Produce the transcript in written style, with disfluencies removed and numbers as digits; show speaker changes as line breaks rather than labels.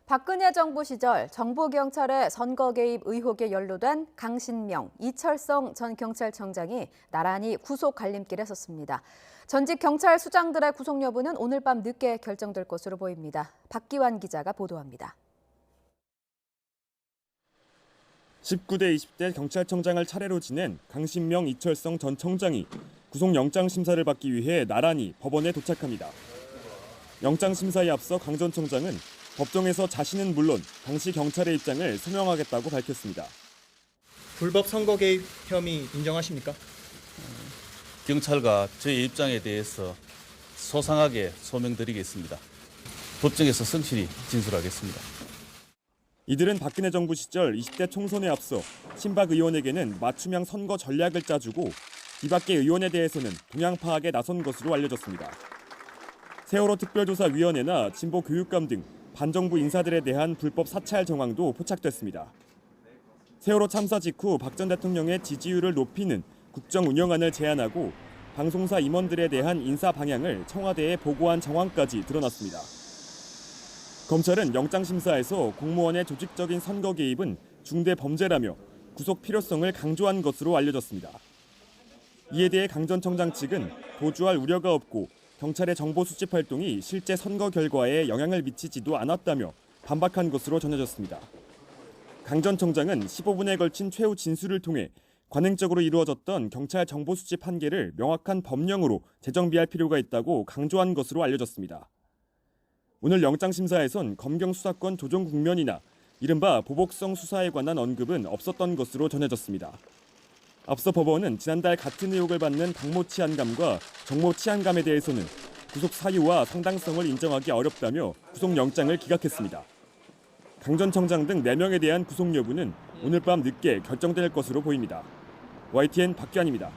박근혜 정부 시절 정보경찰의 선거 개입 의혹에 연루된 강신명, 이철성 전 경찰청장이 나란히 구속 갈림길에 섰습니다. 전직 경찰 수장들의 구속 여부는 오늘 밤 늦게 결정될 것으로 보입니다. 박기환 기자가 보도합니다.
19대 20대 경찰청장을 차례로 지낸 강신명, 이철성 전 청장이 구속영장 심사를 받기 위해 나란히 법원에 도착합니다. 영장 심사에 앞서 강 전 청장은 법정에서 자신은 물론 당시 경찰의 입장을 소명하겠다고 밝혔습니다.
불법 선거 개입 혐의 인정하십니까?
경찰과 저의 입장에 대해서 소상하게 소명드리겠습니다. 법정에서 성실히 진술하겠습니다.
이들은 박근혜 정부 시절 20대 총선에 앞서 친박 의원에게는 맞춤형 선거 전략을 짜주고 이밖의 의원에 대해서는 동향 파악에 나선 것으로 알려졌습니다. 세월호 특별조사위원회나 진보 교육감 등 반정부 인사들에 대한 불법 사찰 정황도 포착됐습니다. 세월호 참사 직후 박 전 대통령의 지지율을 높이는 국정 운영안을 제안하고 방송사 임원들에 대한 인사 방향을 청와대에 보고한 정황까지 드러났습니다. 검찰은 영장심사에서 공무원의 조직적인 선거 개입은 중대 범죄라며 구속 필요성을 강조한 것으로 알려졌습니다. 이에 대해 강 전 청장 측은 도주할 우려가 없고 경찰의 정보 수집 활동이 실제 선거 결과에 영향을 미치지도 않았다며 반박한 것으로 전해졌습니다. 강 전 청장은 15분에 걸친 최후 진술을 통해 관행적으로 이루어졌던 경찰 정보 수집 한계를 명확한 법령으로 재정비할 필요가 있다고 강조한 것으로 알려졌습니다. 오늘 영장심사에선 검경 수사권 조정 국면이나 이른바 보복성 수사에 관한 언급은 없었던 것으로 전해졌습니다. 앞서 법원은 지난달 같은 의혹을 받는 박모 치안감과 정모 치안감에 대해서는 구속 사유와 상당성을 인정하기 어렵다며 구속영장을 기각했습니다. 강 전 청장 등 4명에 대한 구속 여부는 오늘 밤 늦게 결정될 것으로 보입니다. YTN 박기환입니다.